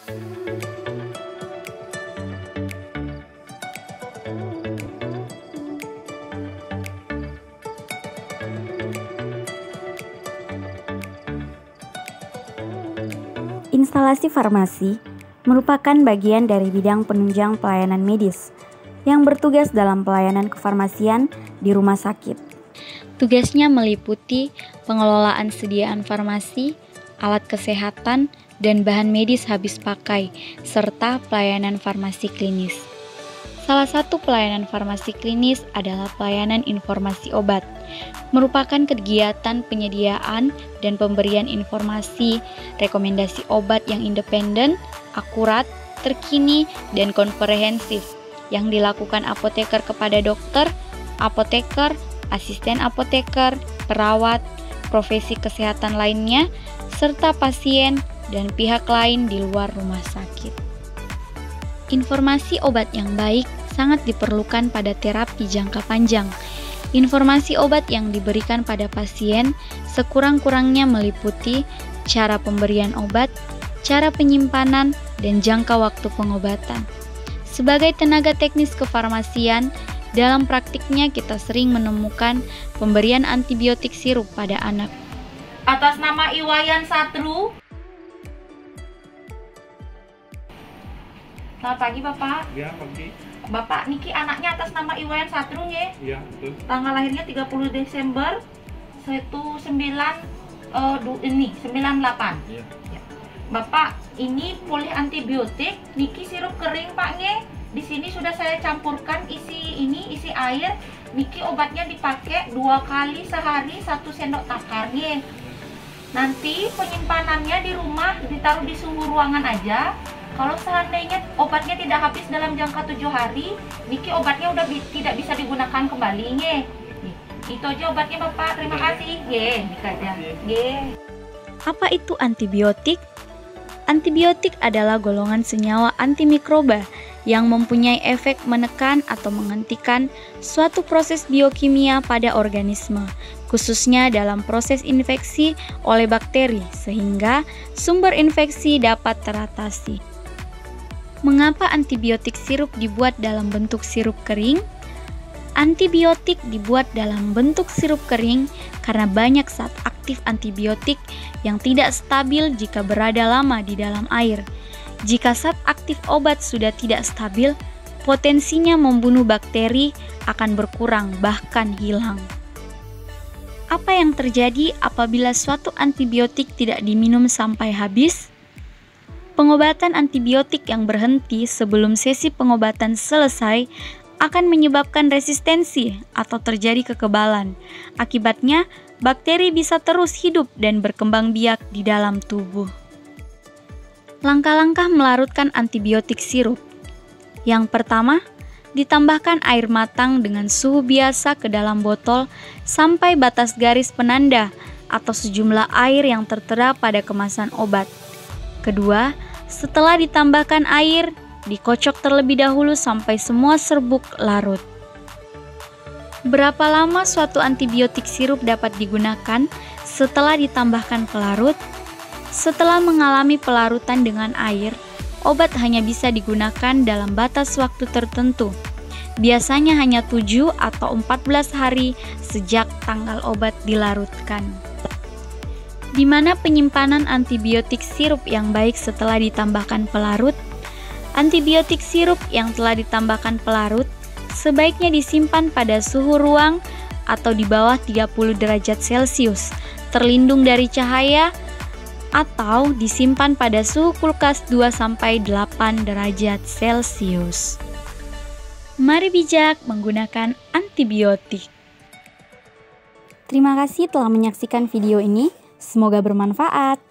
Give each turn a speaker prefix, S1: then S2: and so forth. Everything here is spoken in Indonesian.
S1: Instalasi farmasi merupakan bagian dari bidang penunjang pelayanan medis yang bertugas dalam pelayanan kefarmasian di rumah sakit.
S2: Tugasnya meliputi pengelolaan sediaan farmasi, alat kesehatan, dan bahan medis habis pakai, serta pelayanan farmasi klinis. Salah satu pelayanan farmasi klinis adalah pelayanan informasi obat, merupakan kegiatan penyediaan dan pemberian informasi, rekomendasi obat yang independen, akurat, terkini, dan komprehensif yang dilakukan apoteker kepada dokter, apoteker, asisten apoteker, perawat, profesi kesehatan lainnya, serta pasien dan pihak lain di luar rumah sakit. Informasi obat yang baik sangat diperlukan pada terapi jangka panjang. Informasi obat yang diberikan pada pasien sekurang-kurangnya meliputi cara pemberian obat, cara penyimpanan, dan jangka waktu pengobatan. Sebagai tenaga teknis kefarmasian, dalam praktiknya kita sering menemukan pemberian antibiotik sirup pada anak.
S3: Atas nama Iwayan Satru. Selamat pagi Bapak.
S4: Ya, pagi.
S3: Bapak, niki anaknya atas nama Iwayan Satru nggih?
S4: Iya, betul.
S3: Tanggal lahirnya 30 Desember 98.
S4: Iya.
S3: Ya. Bapak, ini pulih antibiotik, niki sirup kering Pak nggih. Di sini sudah saya campurkan isi air. Niki obatnya dipakai 2 kali sehari 1 sendok takar nggih. Nanti penyimpanannya di rumah ditaruh di suhu ruangan aja. Kalau seandainya obatnya tidak habis dalam jangka 7 hari, niki obatnya udah tidak bisa digunakan kembali nggih. Itu aja obatnya Bapak. Terima kasih. Nggih, dikaja. Nggih.
S2: Apa itu antibiotik? Antibiotik adalah golongan senyawa antimikroba yang mempunyai efek menekan atau menghentikan suatu proses biokimia pada organisme, khususnya dalam proses infeksi oleh bakteri, sehingga sumber infeksi dapat teratasi. Mengapa antibiotik sirup dibuat dalam bentuk sirup kering? Antibiotik dibuat dalam bentuk sirup kering karena banyak zat aktif antibiotik yang tidak stabil jika berada lama di dalam air. Jika zat aktif obat sudah tidak stabil, potensinya membunuh bakteri akan berkurang bahkan hilang. Apa yang terjadi apabila suatu antibiotik tidak diminum sampai habis? Pengobatan antibiotik yang berhenti sebelum sesi pengobatan selesai akan menyebabkan resistensi atau terjadi kekebalan. Akibatnya, bakteri bisa terus hidup dan berkembang biak di dalam tubuh. Langkah-langkah melarutkan antibiotik sirup. Yang pertama, ditambahkan air matang dengan suhu biasa ke dalam botol sampai batas garis penanda atau sejumlah air yang tertera pada kemasan obat. Kedua, setelah ditambahkan air, dikocok terlebih dahulu sampai semua serbuk larut. Berapa lama suatu antibiotik sirup dapat digunakan setelah ditambahkan pelarut? Setelah mengalami pelarutan dengan air, obat hanya bisa digunakan dalam batas waktu tertentu. Biasanya hanya 7 atau 14 hari sejak tanggal obat dilarutkan. Di mana penyimpanan antibiotik sirup yang baik setelah ditambahkan pelarut? Antibiotik sirup yang telah ditambahkan pelarut sebaiknya disimpan pada suhu ruang atau di bawah 30 derajat Celcius, terlindung dari cahaya, atau disimpan pada suhu kulkas 2-8 derajat Celcius. Mari bijak menggunakan antibiotik.
S1: Terima kasih telah menyaksikan video ini. Semoga bermanfaat.